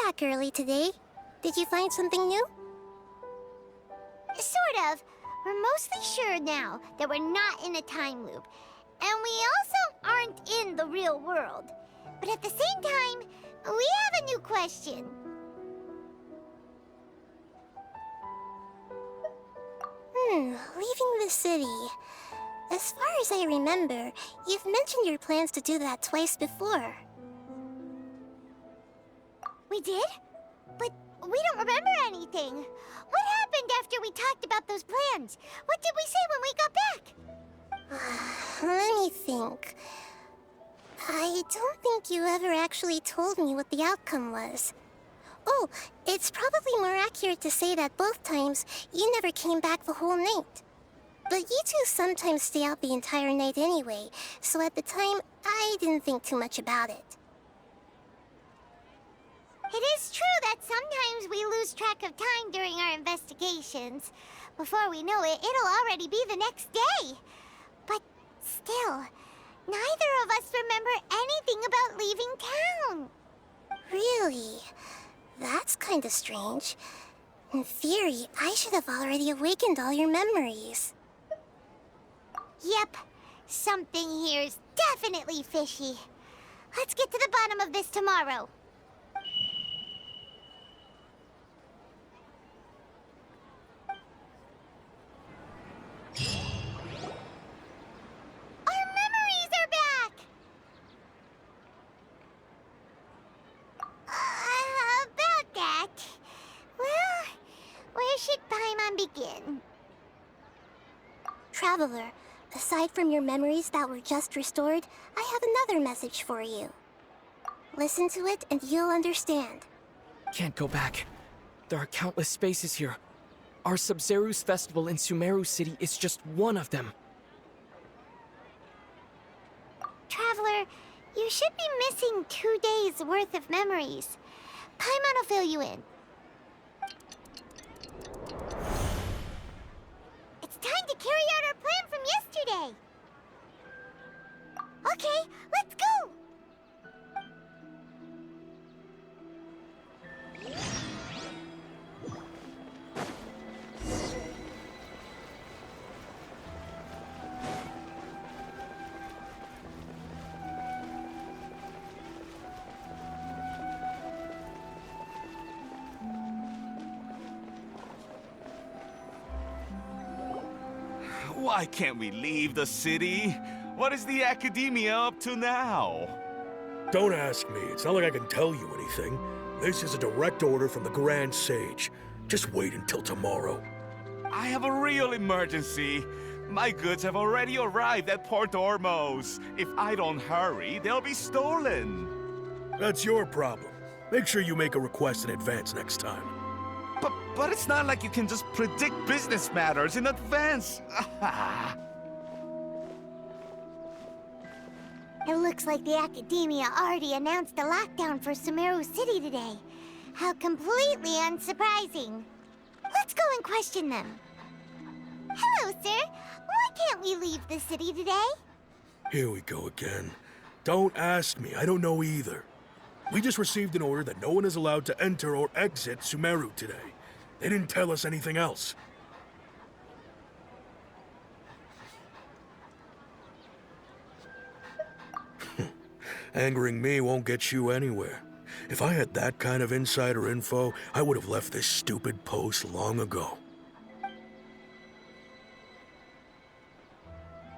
back early today. Did you find something new? Sort of. We're mostly sure now that we're not in a time loop. And we also aren't in the real world. But at the same time, we have a new question. Leaving the city. As far as I remember, you've mentioned your plans to do that twice before. We did? But we don't remember anything. What happened after we talked about those plans? What did we say when we got back? Let me think. I don't think you ever actually told me what the outcome was. Oh, it's probably more accurate to say that both times you never came back the whole night. But you two sometimes stay out the entire night anyway, so at the time, I didn't think too much about it. It is true that sometimes we lose track of time during our investigations. Before we know it, it'll already be the next day. But still, neither of us remember anything about leaving town. Really? That's kinda strange. In theory, I should have already awakened all your memories. Yep, something here's definitely fishy. Let's get to the bottom of this tomorrow. Our memories are back! About that. Well, where should Paimon begin? Traveler, aside from your memories that were just restored, I have another message for you. Listen to it and you'll understand. Can't go back. There are countless spaces here. Our Sub-Zeru's festival in Sumeru City is just one of them. Traveler, you should be missing 2 days worth of memories. Paimon will fill you in. It's time to carry out our plan from yesterday. Okay, let's go! Why can't we leave the city? What is the academia up to now? Don't ask me. It's not like I can tell you anything. This is a direct order from the Grand Sage. Just wait until tomorrow. I have a real emergency. My goods have already arrived at Port Ormos. If I don't hurry, they'll be stolen. That's your problem. Make sure you make a request in advance next time. But it's not like you can just predict business matters in advance. It looks like the Academia already announced a lockdown for Sumeru City today. How completely unsurprising. Let's go and question them. Hello, sir. Why can't we leave the city today? Here we go again. Don't ask me. I don't know either. We just received an order that no one is allowed to enter or exit Sumeru today. They didn't tell us anything else. Angering me won't get you anywhere. If I had that kind of insider info, I would have left this stupid post long ago.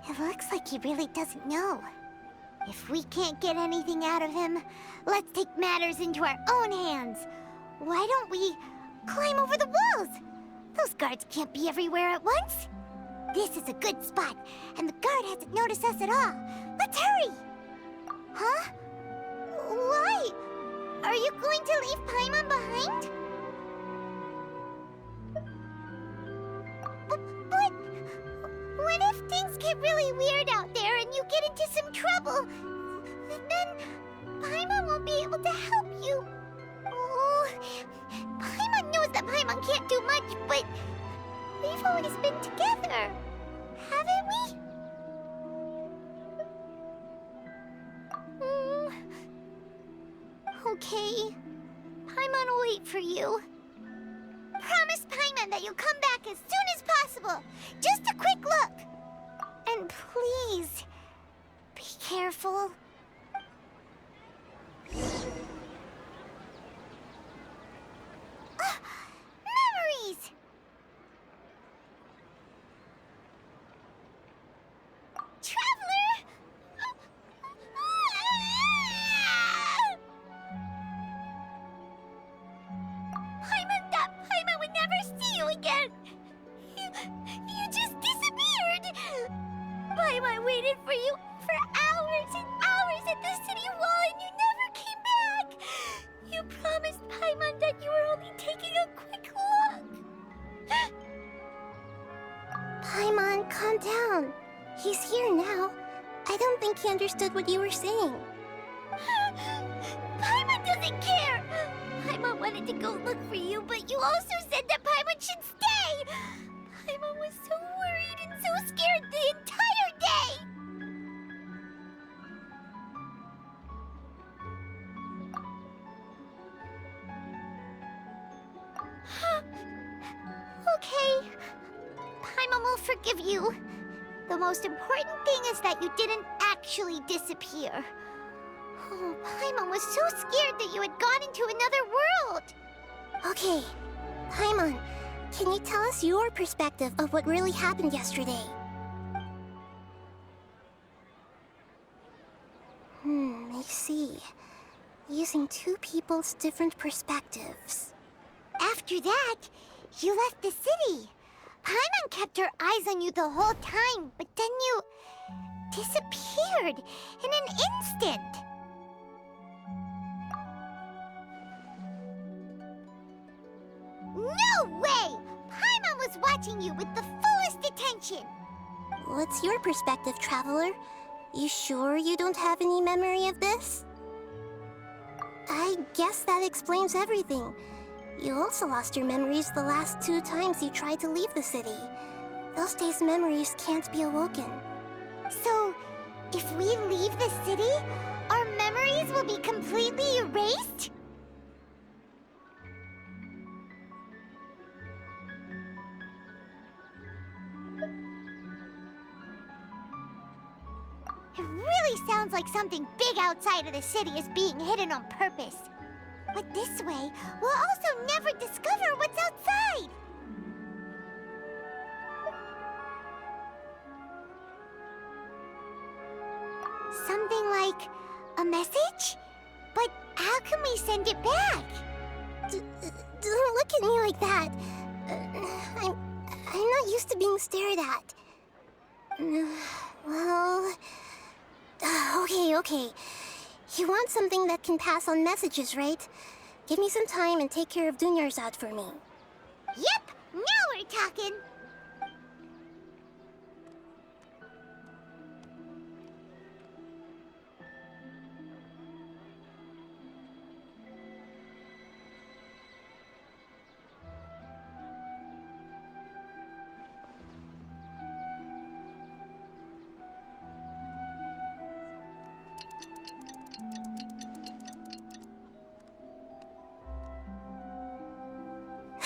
It looks like he really doesn't know. If we can't get anything out of him, let's take matters into our own hands. Why don't we climb over the walls? Those guards can't be everywhere at once. This is a good spot, and the guard hasn't noticed us at all. Let's hurry! Huh? Why? Are you going to leave Paimon behind? But what if things get really weird out there and you get into some trouble? Then Paimon won't be able to help you. Oh, Paimon knows that Paimon can't do much, but we've always been together, haven't we? Okay. Paimon will wait for you. Promise Paimon that you'll come back as soon as possible. Just a quick look. And please, be careful. Memories! Traveler! Paimon would never see you again! You just disappeared! Paimon waited for you for hours and hours at the city wall and you never came back! You promised Paimon that you were only taking a quick look! Paimon, calm down. He's here now. I don't think he understood what you were saying. Paimon doesn't care! Paimon wanted to go look for you, but you also said that Paimon should stay! Paimon was so worried and so scared the entire day! Okay. Paimon will forgive you. The most important thing is that you didn't actually disappear. Oh, Paimon was so scared that you had gone into another world. Okay, Paimon, can you tell us your perspective of what really happened yesterday? I see. Using two people's different perspectives. After that, you left the city. Paimon kept her eyes on you the whole time, but then you disappeared in an instant. No way! Paimon was watching you with the fullest attention. What's your perspective, Traveler? You sure you don't have any memory of this? I guess that explains everything. You also lost your memories the last 2 times you tried to leave the city. Those days' memories can't be awoken. So, if we leave the city, our memories will be completely erased? It really sounds like something big outside of the city is being hidden on purpose. But this way, we'll also never discover what's outside! Something like a message? But how can we send it back? Don't look at me like that. I'm not used to being stared at. Well... Okay. You want something that can pass on messages, right? Give me some time and take care of Dunyar's out for me. Yep, now we're talking!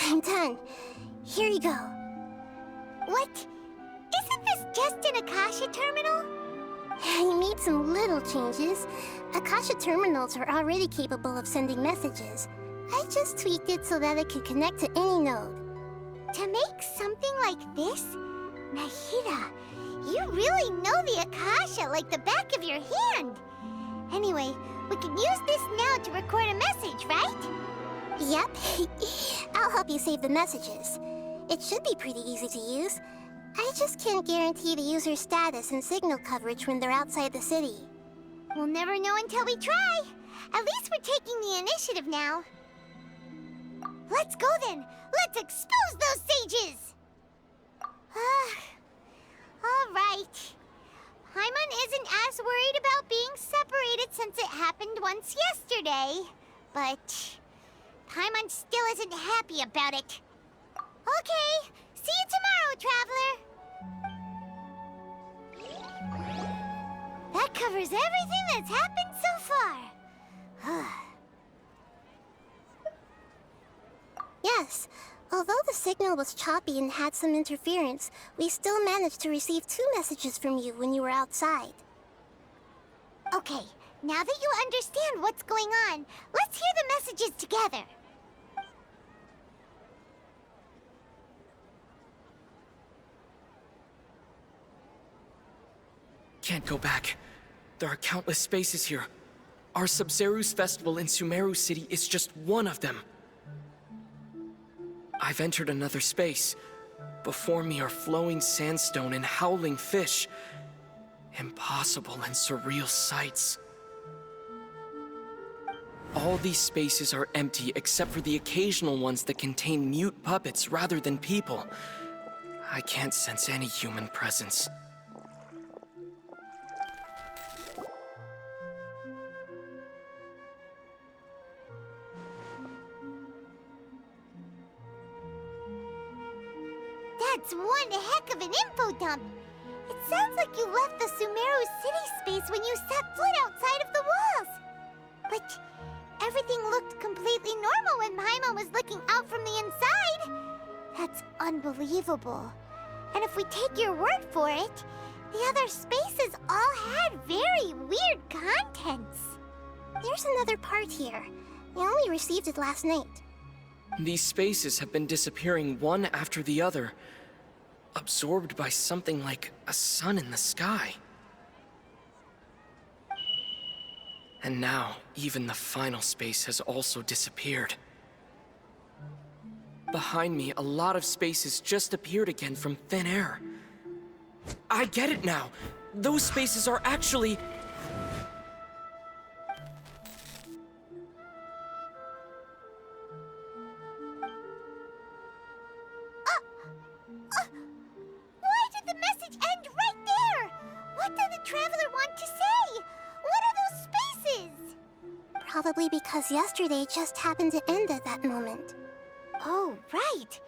I'm done. Here you go. What? Isn't this just an Akasha terminal? I made some little changes. Akasha terminals are already capable of sending messages. I just tweaked it so that it could connect to any node. To make something like this? Nahida, you really know the Akasha like the back of your hand. Anyway, we can use this now to record a message, right? Yep. I'll help you save the messages. It should be pretty easy to use. I just can't guarantee the user's status and signal coverage when they're outside the city. We'll never know until we try. At least we're taking the initiative now. Let's go then. Let's expose those sages! All right. Paimon isn't as worried about being separated since it happened once yesterday. But Paimon still isn't happy about it. Okay, see you tomorrow, Traveler. That covers everything that's happened so far. Yes. Although the signal was choppy and had some interference, we still managed to receive 2 messages from you when you were outside. Okay, now that you understand what's going on, let's hear the messages together. Can't go back. There are countless spaces here. Our Sub-Zeru's festival in Sumeru City is just one of them. I've entered another space. Before me are flowing sandstone and howling fish. Impossible and surreal sights. All these spaces are empty except for the occasional ones that contain mute puppets rather than people. I can't sense any human presence. That's one heck of an info dump. It sounds like you left the Sumeru City space when you set foot outside of the walls. But everything looked completely normal when Paimon was looking out from the inside. That's unbelievable. And if we take your word for it, the other spaces all had very weird contents. There's another part here. We only received it last night. These spaces have been disappearing one after the other, absorbed by something like a sun in the sky. And now, even the final space has also disappeared. Behind me, a lot of spaces just appeared again from thin air. I get it now! Those spaces are actually... Why did the message end right there? What did the traveler want to say? What are those spaces? Probably because yesterday just happened to end at that moment. Oh, right.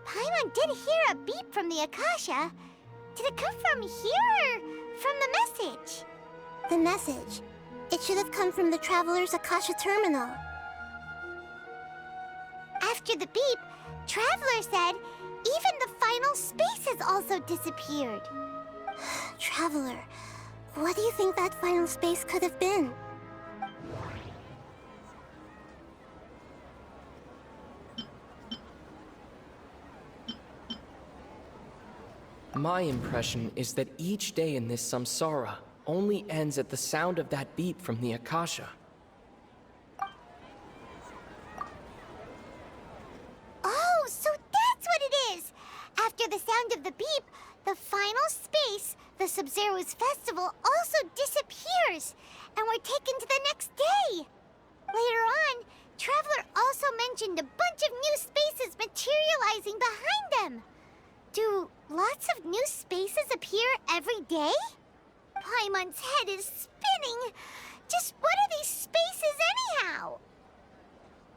Paimon did hear a beep from the Akasha. Did it come from here or from the message? The message. It should have come from the Traveler's Akasha Terminal. After the beep, Traveler said even the final spaces also disappeared. Traveler, what do you think that final space could have been? My impression is that each day in this samsara only ends at the sound of that beep from the Akasha. Oh, so that's what it is! After the sound of the beep, the final space, the Sub-Zeru's festival, also disappears, and we're taken to the next day. Later on, Traveler also mentioned a bunch of new spaces materializing behind them. Do lots of new spaces appear every day? Paimon's head is spinning. Just what are these spaces anyhow?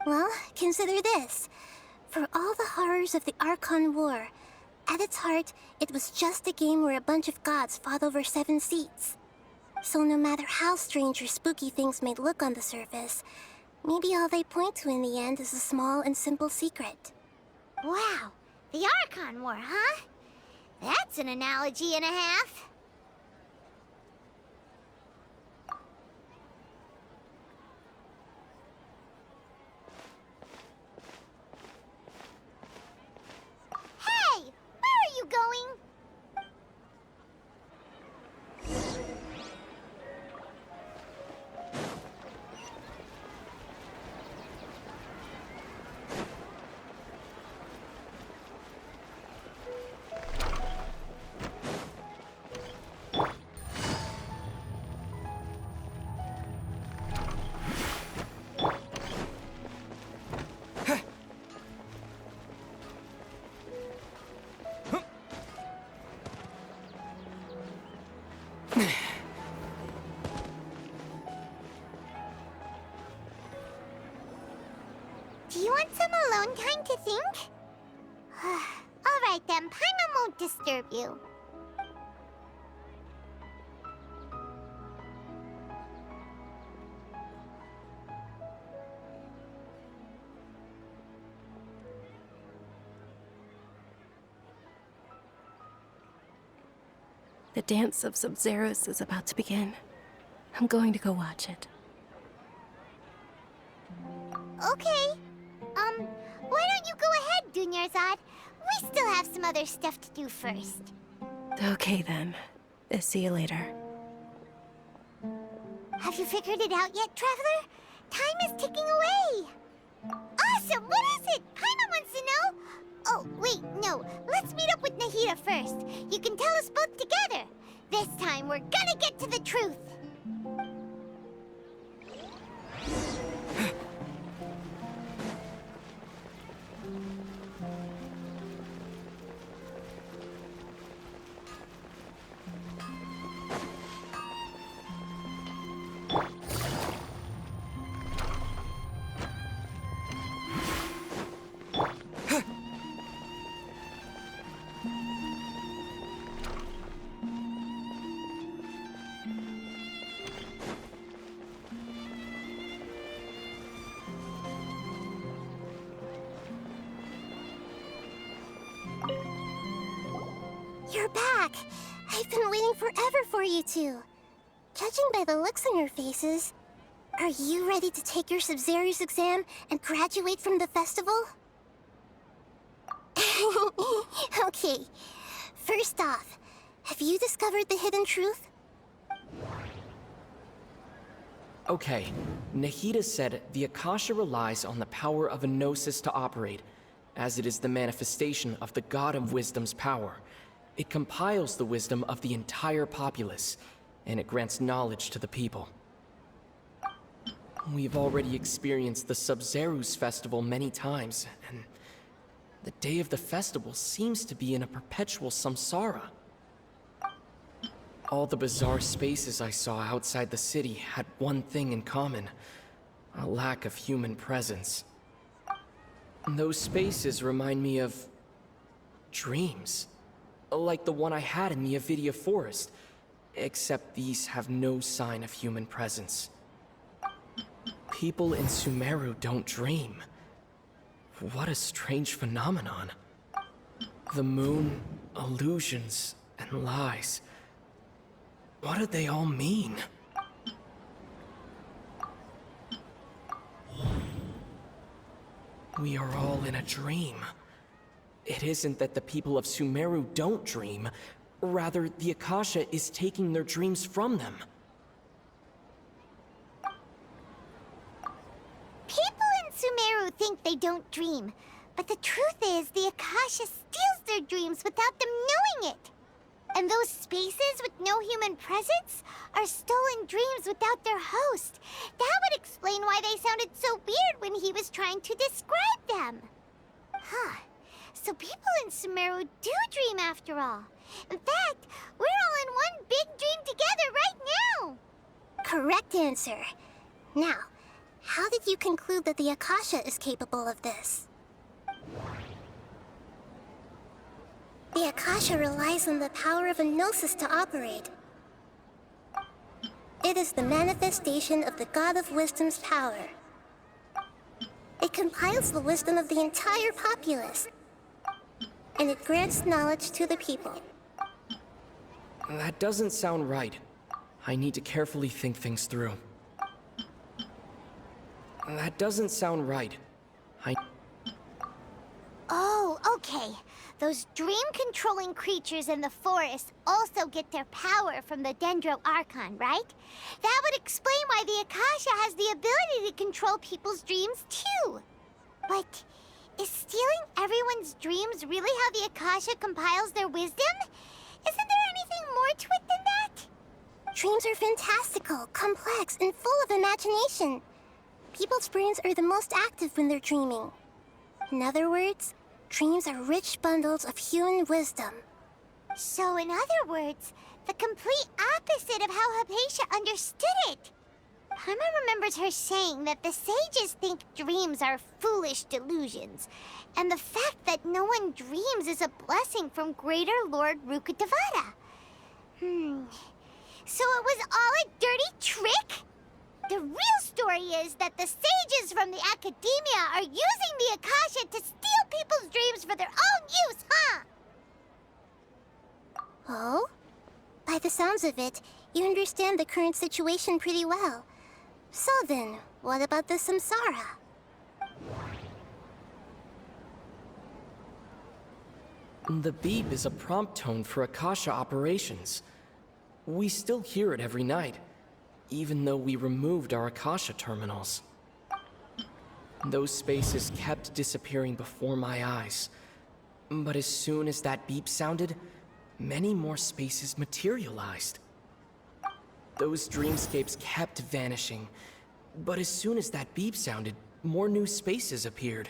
Well, consider this. For all the horrors of the Archon War, at its heart, it was just a game where a bunch of gods fought over 7 seats. So no matter how strange or spooky things may look on the surface, maybe all they point to in the end is a small and simple secret. Wow, the Archon War, huh? That's an analogy and a half. Hey, where are you going? Do you want some alone time to think? All right then, Paimon won't disturb you. The dance of Sub-Zeros is about to begin. I'm going to go watch it. Okay. Why don't you go ahead, Dunyarzad? We still have some other stuff to do first. Okay then. See you later. Have you figured it out yet, Traveler? Time is ticking away. Awesome! What is it? Paimon wants to know. Oh, wait, no. Let's meet up with Nahida first. You can tell us both together. This time, we're gonna get to the truth. You're back! I've been waiting forever for you two. Judging by the looks on your faces, are you ready to take your Sub-Zero's exam and graduate from the festival? Okay, first off, have you discovered the hidden truth? Okay, Nahida said the Akasha relies on the power of a gnosis to operate, as it is the manifestation of the God of Wisdom's power. It compiles the wisdom of the entire populace, and it grants knowledge to the people. We've already experienced the Sub-Zero's festival many times, and the day of the festival seems to be in a perpetual samsara. All the bizarre spaces I saw outside the city had one thing in common: a lack of human presence. Those spaces remind me of dreams. Like the one I had in the Avidia Forest, except these have no sign of human presence. People in Sumeru don't dream. What a strange phenomenon. The moon, illusions, and lies. What do they all mean? We are all in a dream. It isn't that the people of Sumeru don't dream. Rather, the Akasha is taking their dreams from them. People in Sumeru think they don't dream, but the truth is the Akasha steals their dreams without them knowing it. And those spaces with no human presence are stolen dreams without their host. That would explain why they sounded so weird when he was trying to describe them. Huh. So people in Sumeru do dream after all. In fact, we're all in one big dream together right now. Correct answer. Now, how did you conclude that the Akasha is capable of this? The Akasha relies on the power of a gnosis to operate. It is the manifestation of the God of Wisdom's power. It compiles the wisdom of the entire populace, and it grants knowledge to the people. That doesn't sound right. I need to carefully think things through. That doesn't sound right. Oh, okay. Those dream-controlling creatures in the forest also get their power from the Dendro Archon, right? That would explain why the Akasha has the ability to control people's dreams, too. But is stealing everyone's dreams really how the Akasha compiles their wisdom? Isn't there anything more to it than that? Dreams are fantastical, complex, and full of imagination. People's brains are the most active when they're dreaming. In other words, dreams are rich bundles of human wisdom. So in other words, the complete opposite of how Hypatia understood it. Paimon remembers her saying that the sages think dreams are foolish delusions, and the fact that no one dreams is a blessing from Greater Lord Rukkhadevata. So it was all a dirty trick? The real story is that the sages from the Academia are using the Akasha to steal people's dreams for their own use, huh? Oh? By sounds of it, you understand the current situation pretty well. So then, what about the samsara? The beep is a prompt tone for Akasha operations. We still hear it every night, even though we removed our Akasha terminals. Those spaces kept disappearing before my eyes. But as soon as that beep sounded, many more spaces materialized. Those dreamscapes kept vanishing, but as soon as that beep sounded, more new spaces appeared.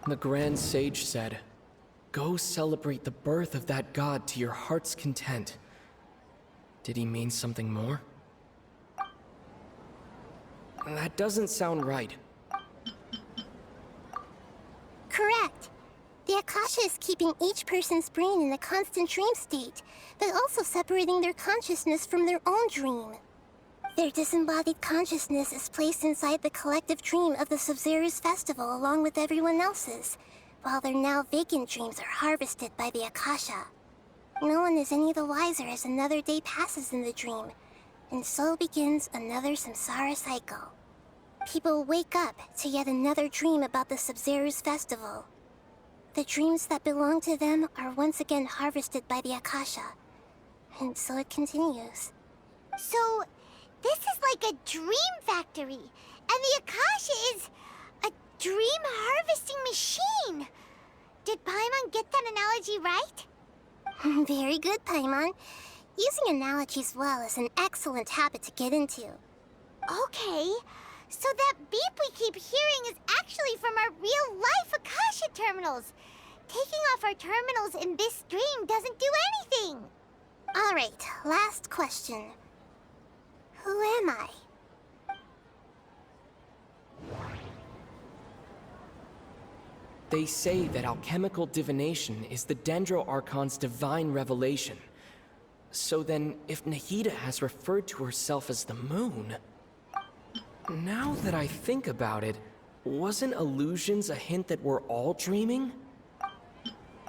The Grand Sage said, "Go celebrate the birth of that god to your heart's content." Did he mean something more? That doesn't sound right. Correct. The Akasha is keeping each person's brain in a constant dream state, but also separating their consciousness from their own dream. Their disembodied consciousness is placed inside the collective dream of the Sub-Zero's festival along with everyone else's, while their now vacant dreams are harvested by the Akasha. No one is any the wiser as another day passes in the dream, and so begins another samsara cycle. People wake up to yet another dream about the Sub-Zero's festival. The dreams that belong to them are once again harvested by the Akasha, and so it continues. So, this is like a dream factory, and the Akasha is a dream harvesting machine. Did Paimon get that analogy right? Very good, Paimon. Using analogies well is an excellent habit to get into. Okay, so that beep we keep hearing is actually from our real-life Akasha terminals. Taking off our terminals in this dream doesn't do anything. All right, last question. Who am I? They say that alchemical divination is the Dendro Archon's divine revelation. So then, if Nahida has referred to herself as the moon... Now that I think about it, wasn't illusions a hint that we're all dreaming?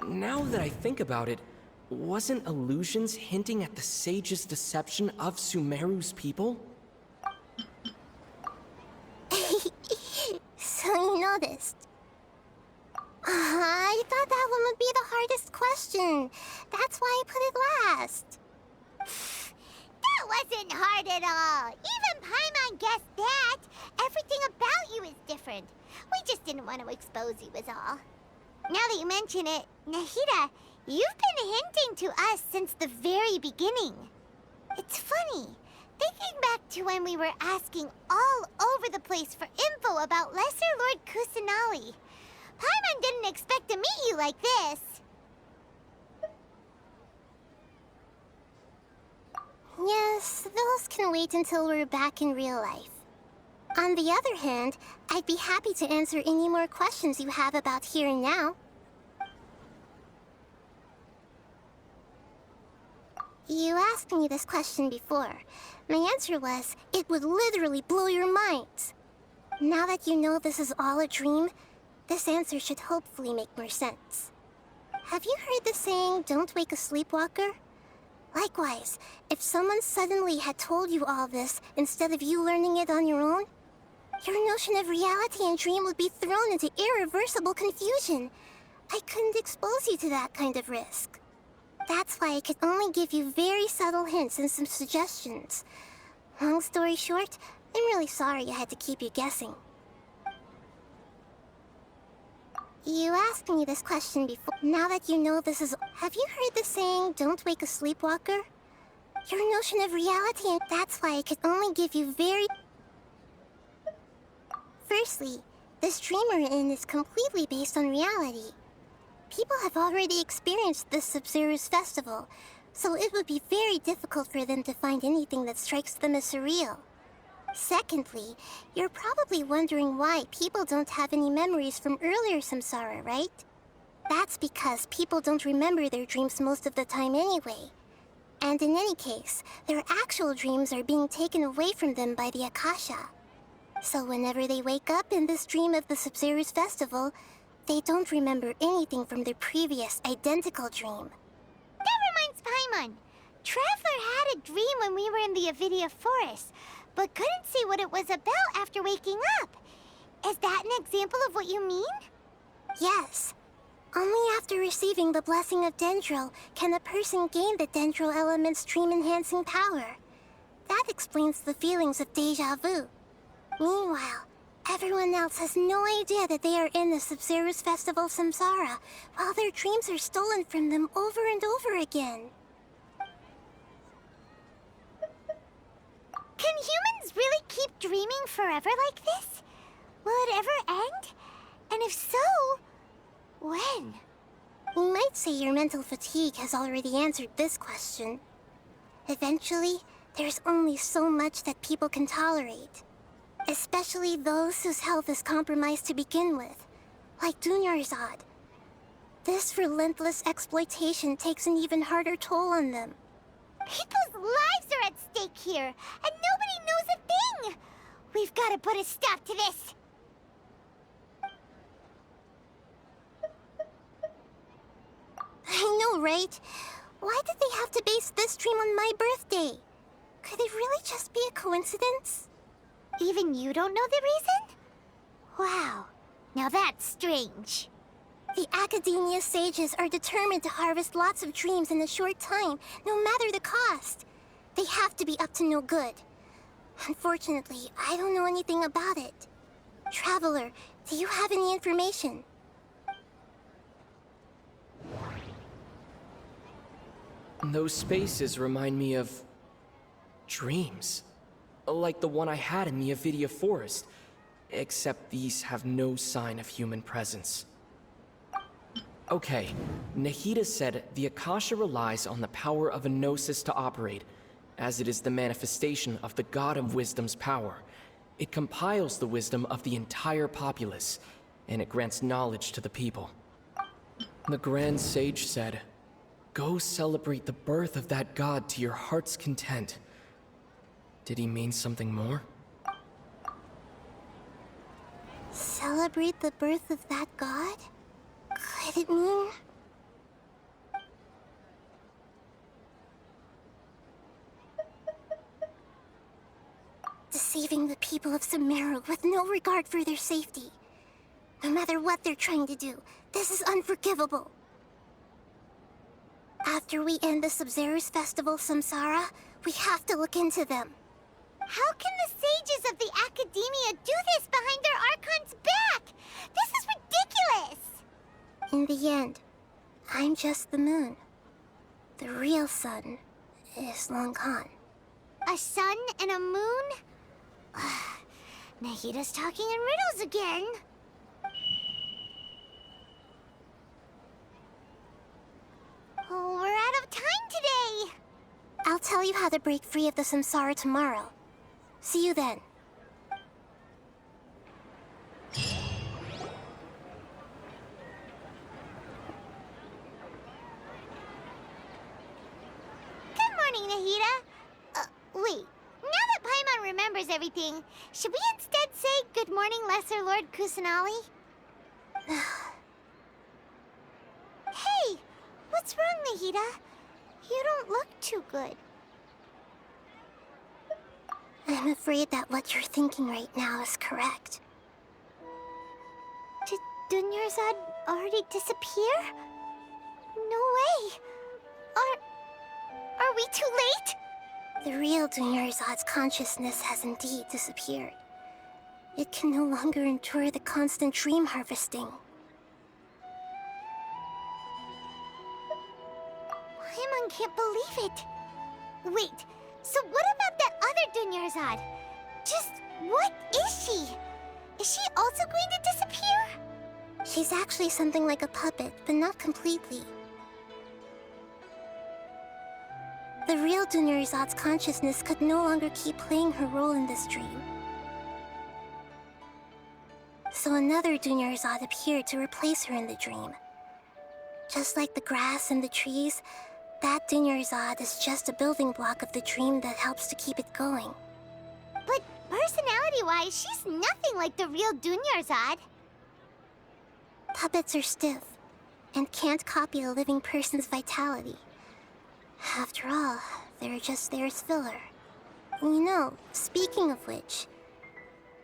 Now that I think about it, wasn't illusions hinting at the sage's deception of Sumeru's people? So you noticed. I thought that one would be the hardest question. That's why I put it last. That wasn't hard at all. Even Paimon guessed that. Everything about you is different. We just didn't want to expose you is all. Now that you mention it, Nahida, you've been hinting to us since the very beginning. It's funny, thinking back to when we were asking all over the place for info about Lesser Lord Kusanali. Paimon didn't expect to meet you like this. Yes, those can wait until we're back in real life. On the other hand, I'd be happy to answer any more questions you have about here and now. You asked me this question before. My answer was, it would literally blow your minds. Now that you know this is all a dream, this answer should hopefully make more sense. Have you heard the saying, "Don't wake a sleepwalker"? Likewise, if someone suddenly had told you all this instead of you learning it on your own, your notion of reality and dream would be thrown into irreversible confusion. I couldn't expose you to that kind of risk. That's why I could only give you very subtle hints and some suggestions. Long story short, I'm really sorry I had to keep you guessing. You asked me this question before. Now that you know this is... Have you heard the saying, "Don't wake a sleepwalker"? Your notion of reality, and that's why I could only give you very... Firstly, this dream we're in is completely based on reality. People have already experienced this Sub-Zero's festival, so it would be very difficult for them to find anything that strikes them as surreal. Secondly, you're probably wondering why people don't have any memories from earlier samsara, right? That's because people don't remember their dreams most of the time anyway. And in any case, their actual dreams are being taken away from them by the Akasha. So whenever they wake up in this dream of the Sub-Zero's festival, they don't remember anything from their previous identical dream. That reminds Paimon. Traveler had a dream when we were in the Avidia Forest, but couldn't see what it was about after waking up. Is that an example of what you mean? Yes. Only after receiving the blessing of Dendro can a person gain the Dendro element's dream-enhancing power. That explains the feelings of deja vu. Meanwhile, everyone else has no idea that they are in the Sub-Zero's festival Samsara, while their dreams are stolen from them over and over again. Can humans really keep dreaming forever like this? Will it ever end? And if so, when? You might say your mental fatigue has already answered this question. Eventually, there's only so much that people can tolerate. Especially those whose health is compromised to begin with, like Dunyarzad. This relentless exploitation takes an even harder toll on them. People's lives are at stake here, and nobody knows a thing! We've got to put a stop to this! I know, right? Why did they have to base this dream on my birthday? Could it really just be a coincidence? Even you don't know the reason? Wow, now that's strange. The Academia sages are determined to harvest lots of dreams in a short time, no matter the cost. They have to be up to no good. Unfortunately, I don't know anything about it. Traveler, do you have any information? Those spaces remind me of dreams. Like the one I had in the Avidia Forest. Except these have no sign of human presence. Okay, Nahida said the Akasha relies on the power of a Gnosis to operate, as it is the manifestation of the God of Wisdom's power. It compiles the wisdom of the entire populace, and it grants knowledge to the people. The Grand Sage said, "Go celebrate the birth of that God to your heart's content." Did he mean something more? Celebrate the birth of that god? Could it mean... deceiving the people of Sumeru with no regard for their safety? No matter what they're trying to do, this is unforgivable. After we end the Sub-Zero's festival Samsara, we have to look into them. How can the sages of the Academia do this behind their Archon's back? This is ridiculous! In the end, I'm just the moon. The real sun is long gone. A sun and a moon? Nahida's talking in riddles again. Oh, we're out of time today! I'll tell you how to break free of the Samsara tomorrow. See you then. Good morning, Nahida. Wait. Now that Paimon remembers everything, should we instead say good morning, Lesser Lord Kusanali? Hey! What's wrong, Nahida? You don't look too good. I'm afraid that what you're thinking right now is correct. Did Dunyarzad already disappear? No way! Are we too late? The real Dunyarzad's consciousness has indeed disappeared. It can no longer endure the constant dream harvesting. Paimon can't believe it. Wait, so what about that other Dunyarzad? Just what is she? Is she also going to disappear? She's actually something like a puppet, but not completely. The real Dunyarzad's consciousness could no longer keep playing her role in this dream. So another Dunyarzad appeared to replace her in the dream. Just like the grass and the trees, that Dunyarzad is just a building block of the dream that helps to keep it going. But personality-wise, she's nothing like the real Dunyarzad. Puppets are stiff and can't copy a living person's vitality. After all, they're just there as filler. You know, speaking of which,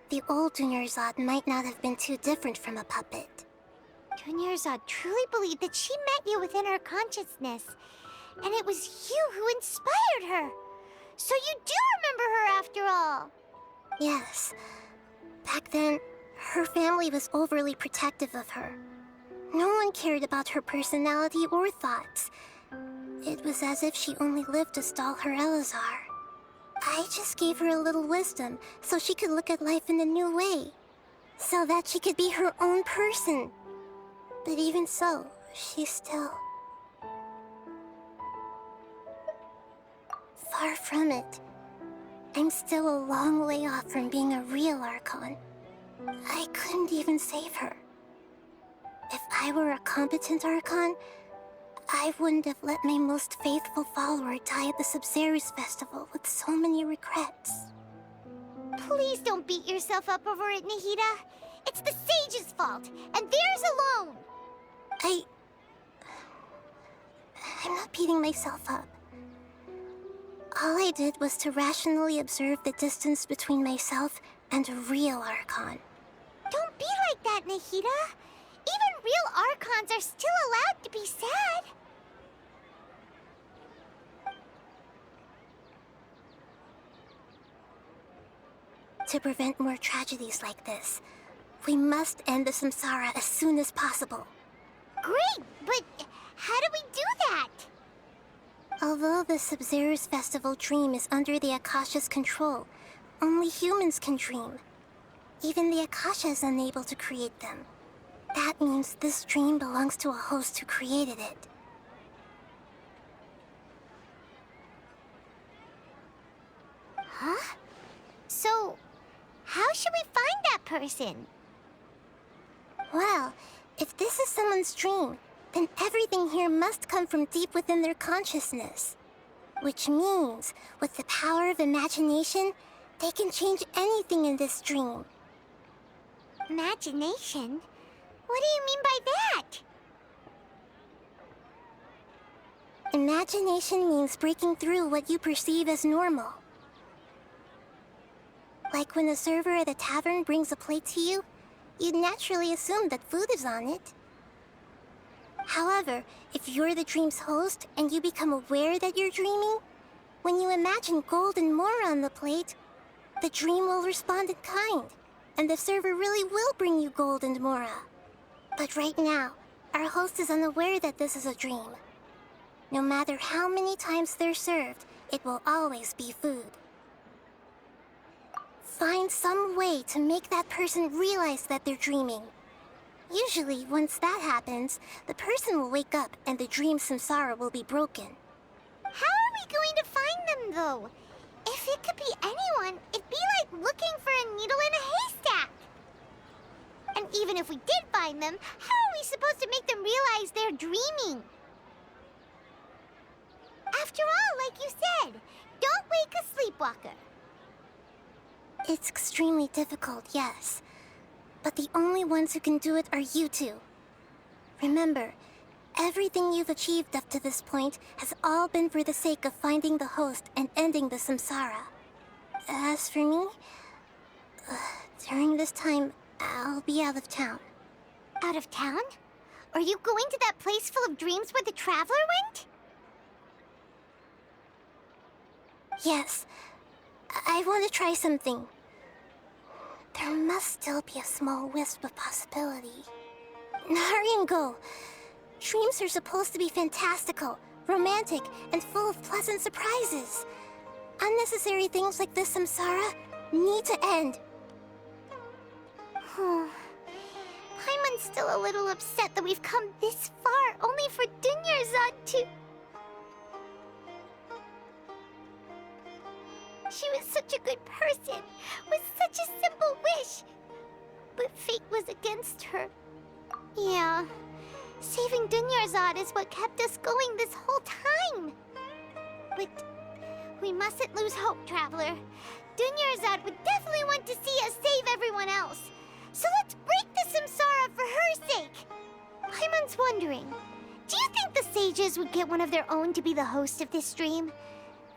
the old Dunyarzad might not have been too different from a puppet. Dunyarzad truly believed that she met you within her consciousness, and it was you who inspired her. So you do remember her after all. Yes. Back then, her family was overly protective of her. No one cared about her personality or thoughts. It was as if she only lived to stall her Elazar. I just gave her a little wisdom so she could look at life in a new way. So that she could be her own person. But even so, she's still... far from it. I'm still a long way off from being a real Archon. I couldn't even save her. If I were a competent Archon, I wouldn't have let my most faithful follower die at the Sub-Zerus Festival with so many regrets. Please don't beat yourself up over it, Nahida. It's the Sage's fault, and theirs alone. I'm not beating myself up. All I did was to rationally observe the distance between myself and a real Archon. Don't be like that, Nahida. Even real Archons are still allowed to be sad. To prevent more tragedies like this, we must end the samsara as soon as possible. Great, but how do we do that? Although the Sub-Zerus Festival dream is under the Akasha's control, only humans can dream. Even the Akasha is unable to create them. That means this dream belongs to a host who created it. Huh? So, how should we find that person? Well, if this is someone's dream, then everything here must come from deep within their consciousness. Which means, with the power of imagination, they can change anything in this dream. Imagination? What do you mean by that? Imagination means breaking through what you perceive as normal. Like when a server at a tavern brings a plate to you, you'd naturally assume that food is on it. However, if you're the dream's host and you become aware that you're dreaming, when you imagine gold and more on the plate, the dream will respond in kind, and the server really will bring you gold and mora. But right now, our host is unaware that this is a dream. No matter how many times they're served, it will always be food. Find some way to make that person realize that they're dreaming. Usually, once that happens, the person will wake up and the dream samsara will be broken. How are we going to find them, though? If it could be anyone, it'd be like looking for a needle in a haystack. And even if we did find them, how are we supposed to make them realize they're dreaming? After all, like you said, don't wake a sleepwalker. It's extremely difficult, yes. But the only ones who can do it are you two. Remember, everything you've achieved up to this point has all been for the sake of finding the host and ending the samsara. As for me, during this time, I'll be out of town. Out of town? Are you going to that place full of dreams where the Traveler went? Yes, I want to try something. There must still be a small wisp of possibility. Hurry and go. Dreams are supposed to be fantastical, romantic, and full of pleasant surprises. Unnecessary things like this samsara need to end. Paimon's still a little upset that we've come this far only for Dunyarzad to... She was such a good person, with such a simple wish. But fate was against her. Yeah, Saving Dunyarzad is what kept us going this whole time. But we mustn't lose hope, Traveler. Dunyarzad would definitely want to see us save everyone else. So let's break the samsara for her sake. Paimon's wondering, do you think the sages would get one of their own to be the host of this stream?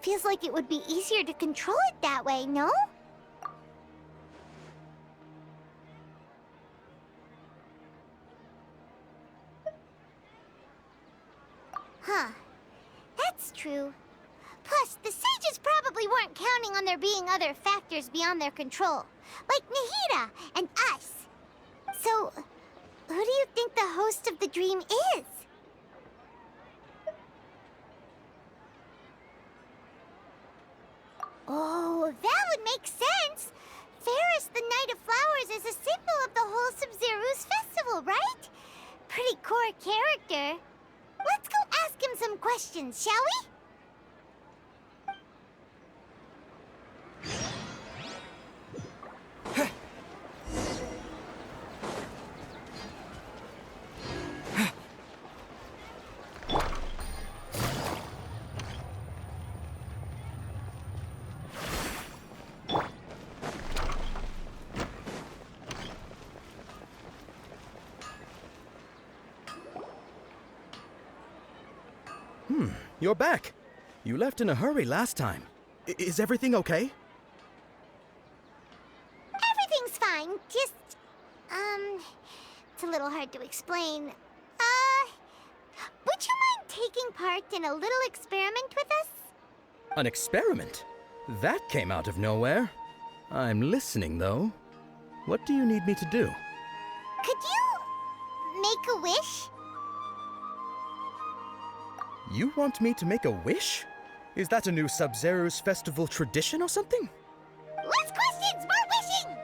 Feels like it would be easier to control it that way, no? Huh. That's true. Plus, the sages probably weren't counting on there being other factors beyond their control, like Nahida and us. So, who do you think the host of the dream is? Oh, that would make sense. Ferris, the Knight of Flowers, is a symbol of the whole Sub-Zero's festival, right? Pretty core character. Let's go ask him some questions, shall we? You're back. You left in a hurry last time. Is everything okay? Everything's fine. Just, it's a little hard to explain. Would you mind taking part in a little experiment with us? An experiment? That came out of nowhere. I'm listening, though. What do you need me to do? Could you make a wish? You want me to make a wish? Is that a new Sub-Zero's festival tradition or something? Less questions, more wishing!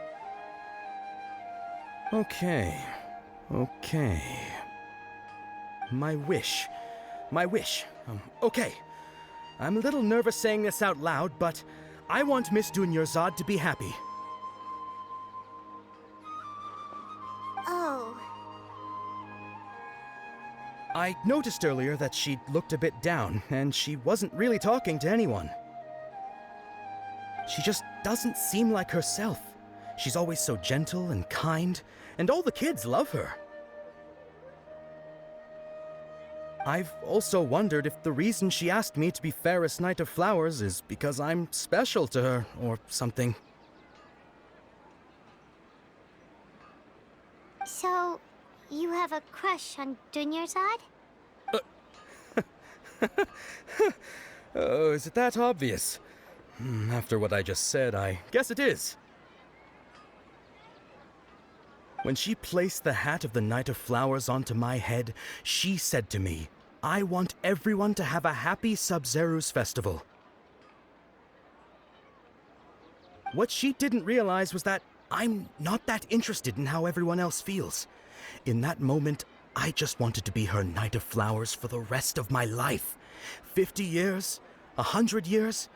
Okay. My wish. Okay. I'm a little nervous saying this out loud, but I want Miss Dunyarzad to be happy. Oh. I noticed earlier that she looked a bit down, and she wasn't really talking to anyone. She just doesn't seem like herself. She's always so gentle and kind, and all the kids love her. I've also wondered if the reason she asked me to be Fairest Knight of Flowers is because I'm special to her, or something. So, you have a crush on Dunyarzad? Oh, is it that obvious? After what I just said, I guess it is. When she placed the hat of the Knight of Flowers onto my head, she said to me, I want everyone to have a happy Sub-Zero's festival. What she didn't realize was that I'm not that interested in how everyone else feels. In that moment, I just wanted to be her Knight of Flowers for the rest of my life. 50 years, 100 years,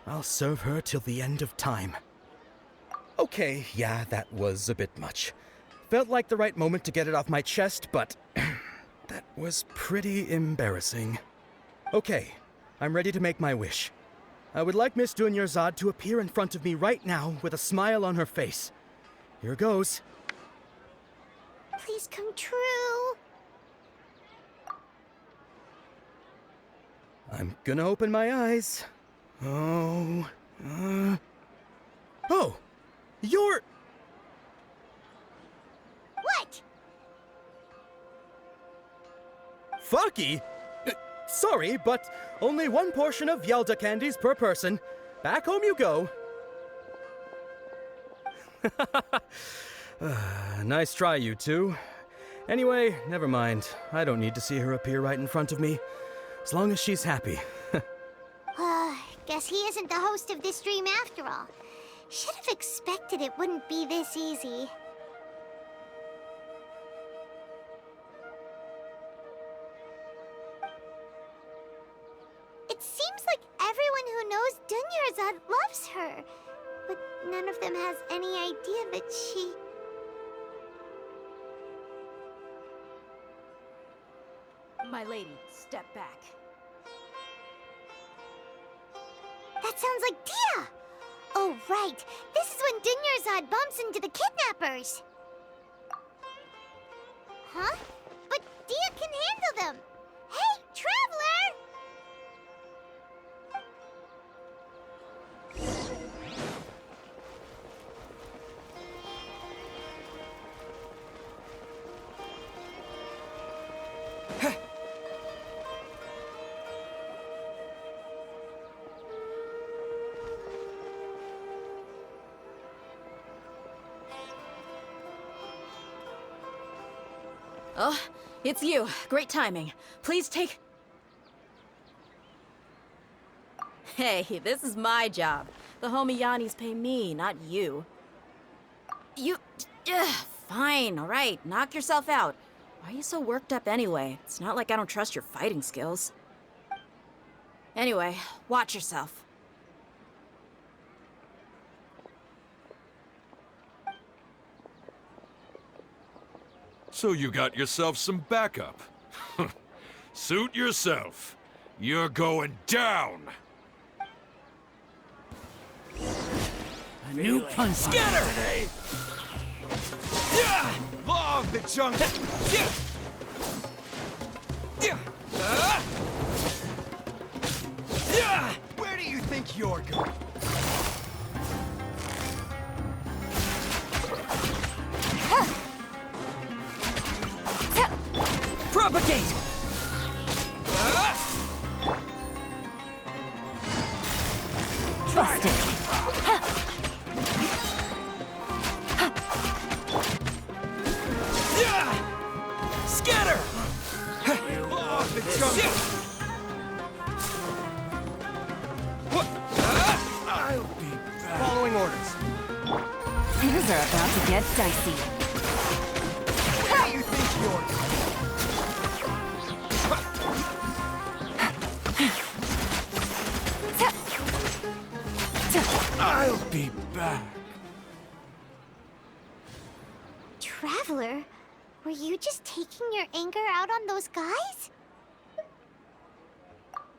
I'll serve her till the end of time. Okay, yeah, that was a bit much. Felt like the right moment to get it off my chest, but that was pretty embarrassing. Okay, I'm ready to make my wish. I would like Miss Dunyarzad to appear in front of me right now with a smile on her face. Here goes. Please come true. I'm gonna open my eyes. Oh, you're... What? Fucky? Sorry, but only one portion of Yelda candies per person. Back home you go. Nice try, you two. Anyway, never mind. I don't need to see her appear right in front of me. As long as she's happy. Guess he isn't the host of this dream after all. Should have expected it wouldn't be this easy. It seems like everyone who knows Dunyarzad loves her, but none of them has any idea that she... My lady, step back. That sounds like Dia! Oh, right. This is when Dunyarzad bumps into the kidnappers. Huh? But Dia can handle them. Hey, Traveler! Oh, it's you. Great timing. Please take... Hey, this is my job. The homie Yannis pay me, not you. You... fine, alright. Knock yourself out. Why are you so worked up anyway? It's not like I don't trust your fighting skills. Anyway, watch yourself. So you got yourself some backup. Suit yourself. You're going down. A new punch. Scatter! Yeah! Law of the jungle. Yeah! Yeah! Yeah! Where do you think you're going? Propagate! Trust it. Scatter! Law of the jungle. I'll be back. Following orders. Things are about to get dicey. Where do you think you're going? I'll be back. Traveler, were you just taking your anger out on those guys?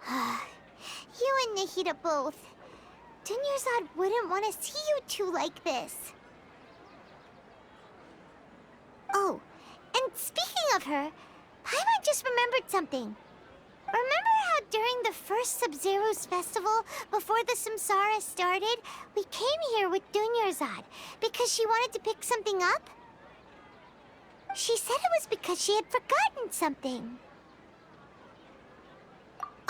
You and Nahida both. Dunyarzad wouldn't want to see you two like this. Oh, and speaking of her, Paimon just remembered something. Remember how during the first Sub-Zero's festival, before the Samsara started, we came here with Dunyarzad because she wanted to pick something up? She said it was because she had forgotten something.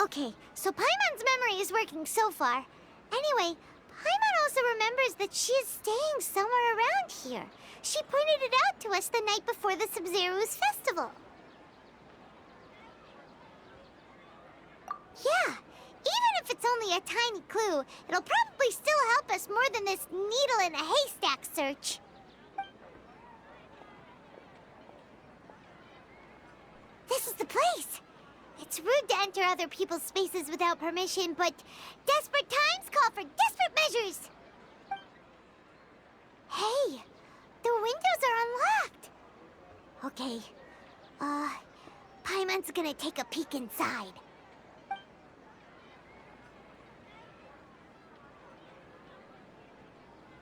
Okay, so Paimon's memory is working so far. Anyway, Paimon also remembers that she is staying somewhere around here. She pointed it out to us the night before the Sub-Zero's festival. Yeah, even if it's only a tiny clue, it'll probably still help us more than this needle in a haystack search. This is the place. It's rude to enter other people's spaces without permission, but desperate times call for desperate measures. Hey, the windows are unlocked. Okay, Paimon's gonna take a peek inside.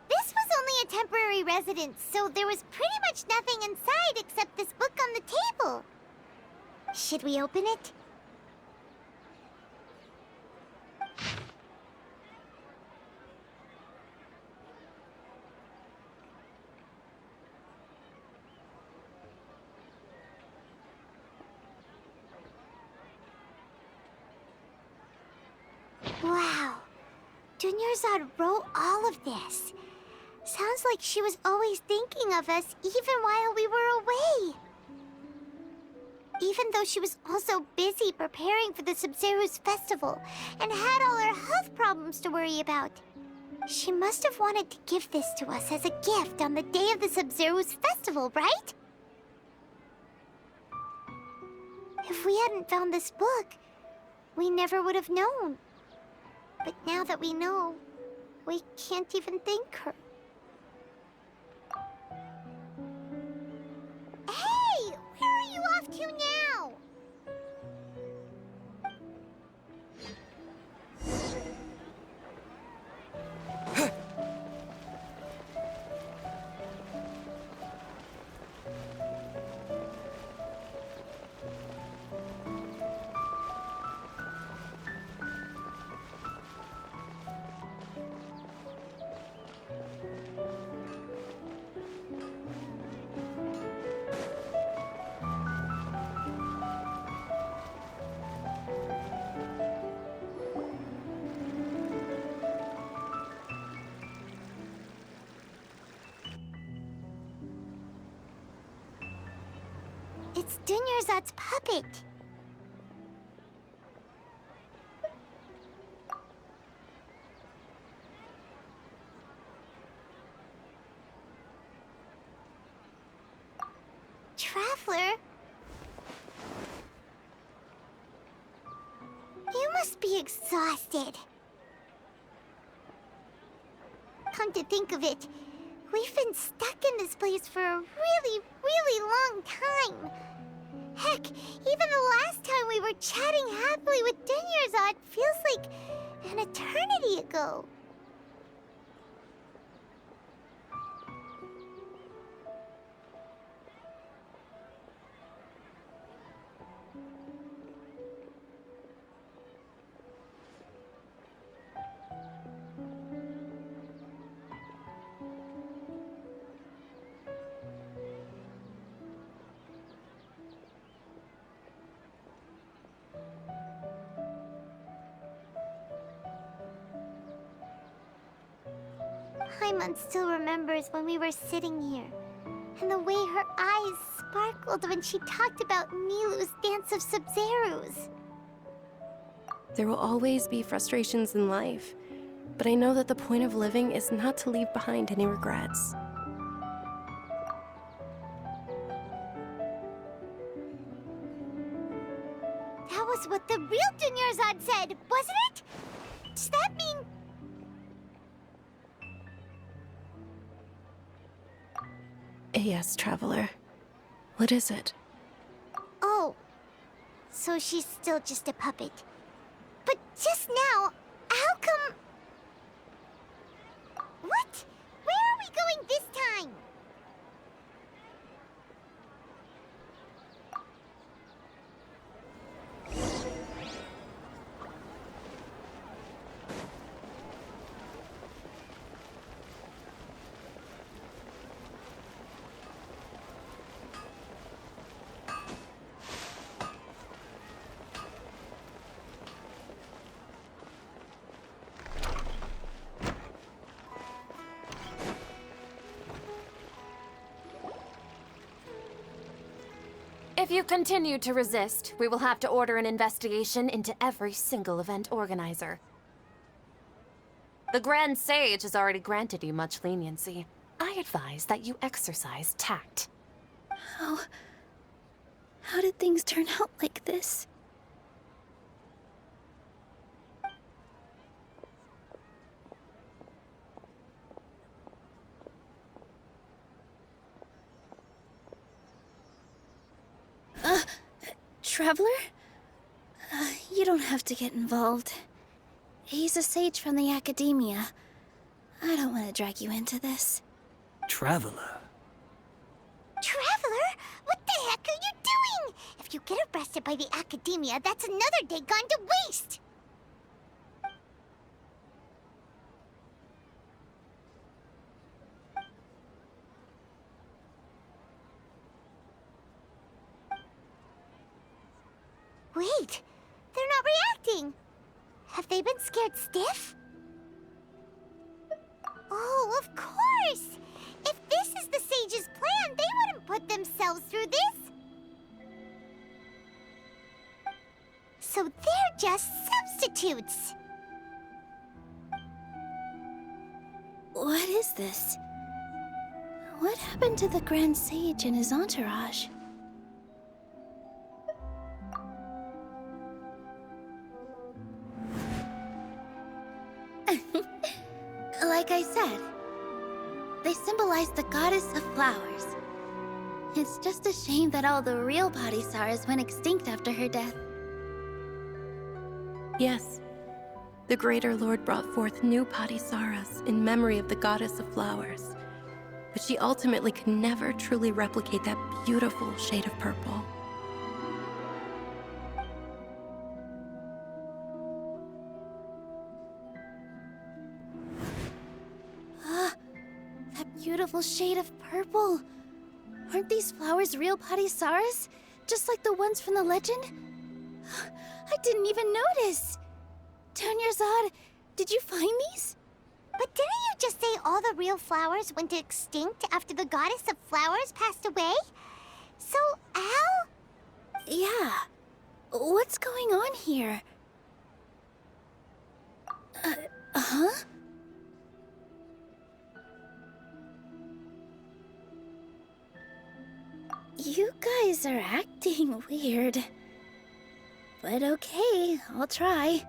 This was only a temporary residence, so there was pretty much nothing inside except this book on the table. Should we open it? Wow. Dunyarzad wrote all of this. Sounds like she was always thinking of us even while we were away. Even though she was also busy preparing for the Sub-Zero's festival and had all her health problems to worry about. She must have wanted to give this to us as a gift on the day of the Sub-Zero's festival, right? If we hadn't found this book, we never would have known. But now that we know, we can't even thank her. Hey! Where are you off to now? It's Dunyarzad's puppet. Traveler? You must be exhausted. Come to think of it, we've been stuck in this place for a really, really long time. Heck, even the last time we were chatting happily with Dunyarzad feels like an eternity ago. Paimon still remembers when we were sitting here, and the way her eyes sparkled when she talked about Nilu's dance of Sub-Zerus. There will always be frustrations in life, but I know that the point of living is not to leave behind any regrets. That was what the real Dunyarzad said, wasn't it? Does that mean... Yes, Traveler. What is it? Oh, so she's still just a puppet. But just now, how come... What? Where are we going this time? If you continue to resist, we will have to order an investigation into every single event organizer. The Grand Sage has already granted you much leniency. I advise that you exercise tact. How did things turn out like this? Traveler? You don't have to get involved. He's a sage from the academia. I don't want to drag you into this. Traveler? Traveler? What the heck are you doing? If you get arrested by the academia, that's another day gone to waste! Wait, they're not reacting. Have they been scared stiff? Oh, of course! If this is the sage's plan, they wouldn't put themselves through this. So they're just substitutes. What is this? What happened to the Grand Sage and his entourage? Like I said, they symbolize the goddess of flowers. It's just a shame that all the real Padisaras went extinct after her death. Yes. The Greater Lord brought forth new Padisaras in memory of the goddess of flowers. But she ultimately could never truly replicate that beautiful shade of purple. Beautiful shade of purple. Aren't these flowers real Padisaras? Just like the ones from the legend? I didn't even notice. Dunyarzad, did you find these? But didn't you just say all the real flowers went extinct after the goddess of flowers passed away? So how? Yeah. What's going on here? Huh? You guys are acting weird. But okay, I'll try.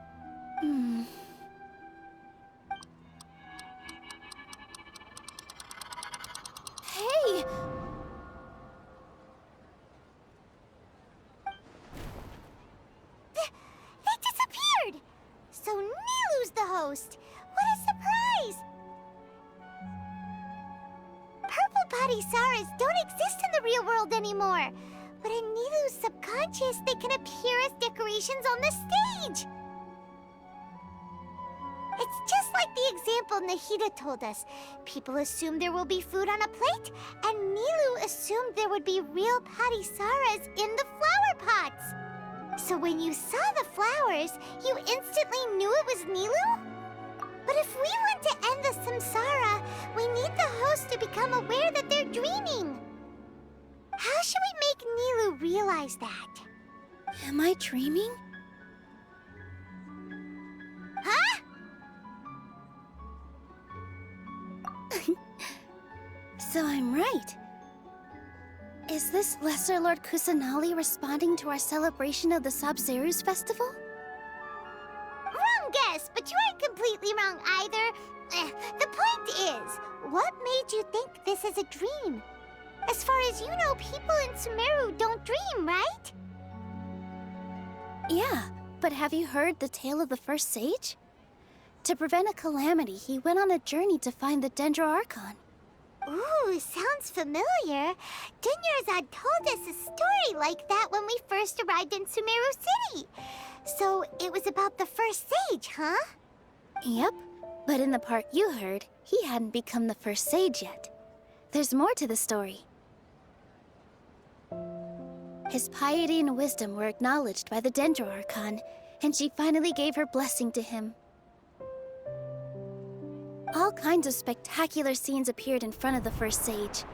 Hey! They disappeared! So Nilu's the host! What a surprise! Purple Padisaras don't exist in the real world anymore. But in Nilu's subconscious, they can appear as decorations on the stage. It's just like the example Nahida told us. People assumed there will be food on a plate, and Nilu assumed there would be real Padisaras in the flower pots. So when you saw the flowers, you instantly knew it was Nilu? But if we want to end the samsara, we need the host to become aware that they're dreaming. How should we make Nilu realize that? Am I dreaming? Huh? So I'm right. Is this Lesser Lord Kusanali responding to our celebration of the Sabzeruz festival? Wrong guess, but you aren't completely wrong either. The point is, what made you think this is a dream? As far as you know, people in Sumeru don't dream, right? Yeah, but have you heard the tale of the first sage? To prevent a calamity, he went on a journey to find the Dendro Archon. Ooh, sounds familiar. Dunyarzad told us a story like that when we first arrived in Sumeru City. So it was about the first sage, huh? Yep, but in the part you heard, he hadn't become the first sage yet. There's more to the story. His piety and wisdom were acknowledged by the Dendro Archon, and she finally gave her blessing to him. All kinds of spectacular scenes appeared in front of the first sage,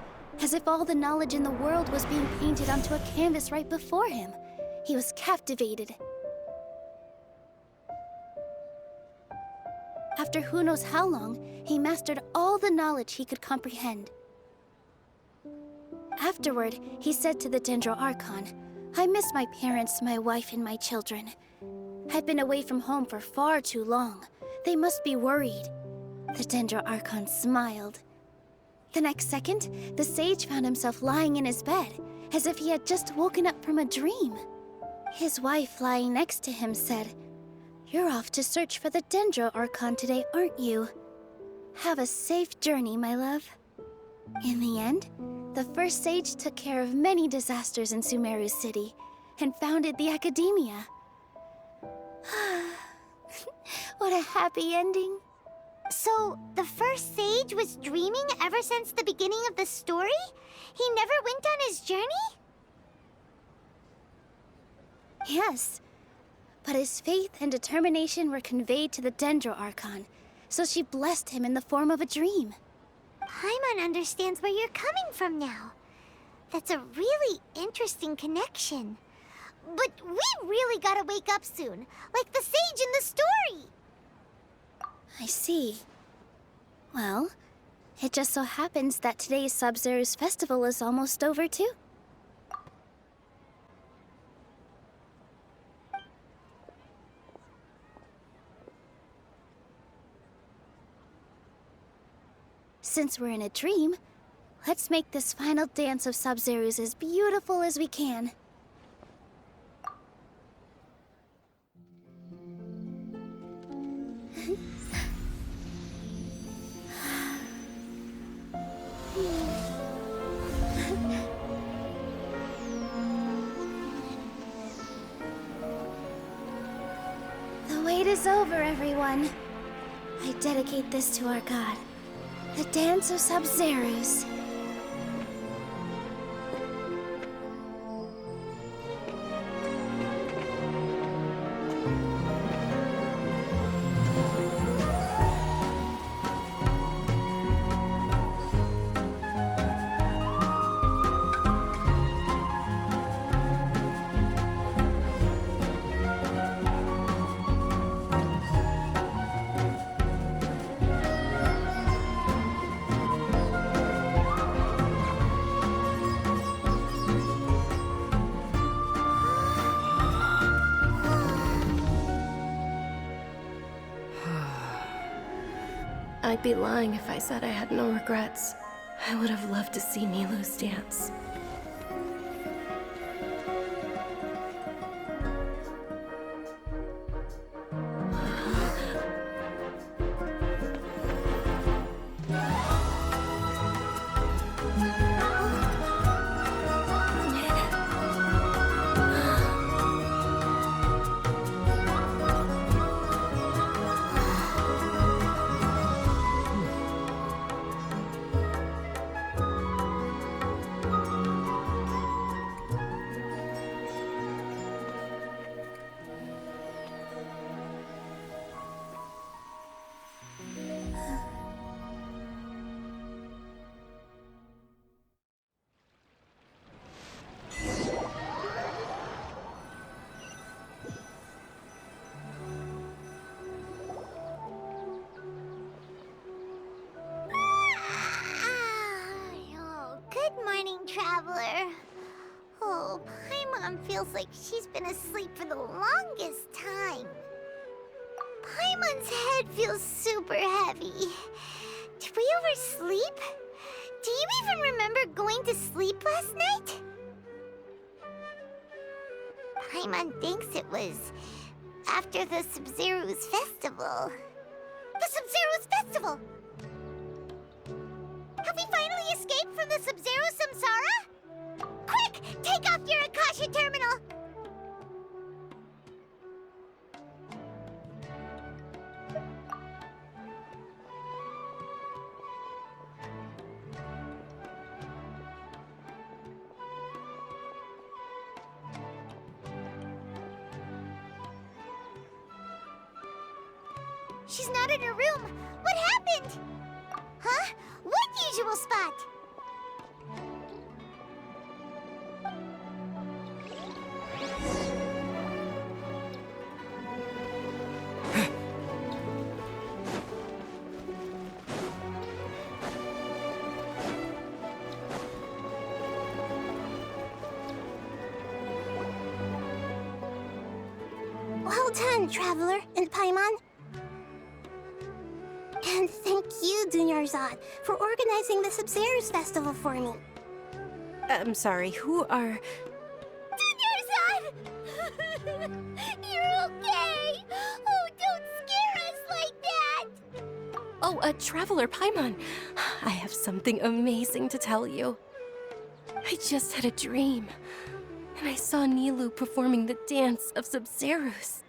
as if all the knowledge in the world was being painted onto a canvas right before him. He was captivated. After who knows how long, he mastered all the knowledge he could comprehend. Afterward, he said to the Dendro Archon, "I miss my parents, my wife, and my children. I've been away from home for far too long. They must be worried." The Dendro Archon smiled. The next second, the sage found himself lying in his bed, as if he had just woken up from a dream. His wife, lying next to him, said, "You're off to search for the Dendro Archon today, aren't you? Have a safe journey, my love." In the end, the first sage took care of many disasters in Sumeru City and founded the Academia. What a happy ending. So, the first sage was dreaming ever since the beginning of the story? He never went on his journey? Yes, but his faith and determination were conveyed to the Dendro Archon, so she blessed him in the form of a dream. Paimon understands where you're coming from now. That's a really interesting connection. But we really gotta wake up soon, like the sage in the story. I see. Well, it just so happens that today's Sabzeruz festival is almost over too. Since we're in a dream, let's make this final dance of Sabzeruz as beautiful as we can. The wait is over, everyone. I dedicate this to our god, the dance of Sabzeruz. I'd be lying if I said I had no regrets. I would have loved to see Nilou's dance. Oh, good morning, traveler. Oh, Paimon feels like she's been asleep for the longest time. Paimon's head feels super heavy. Did we oversleep? Do you even remember going to sleep last night? Paimon thinks it was after the Sub-Zero's festival. The Sub-Zero's festival! Have we finally escaped from the Sub-Zero samsara? Quick! Take off your Akasha terminal! She's not in her room. What happened? Huh? What usual spot? Well done, Traveler and Paimon. And thank you, Dunyarzad, for organizing the Sub-Zero's festival for me. I'm sorry, who are... Dunyarzad! You're okay! Oh, don't scare us like that! Oh, a Traveler Paimon. I have something amazing to tell you. I just had a dream, and I saw Nilou performing the dance of Sub-Zero's.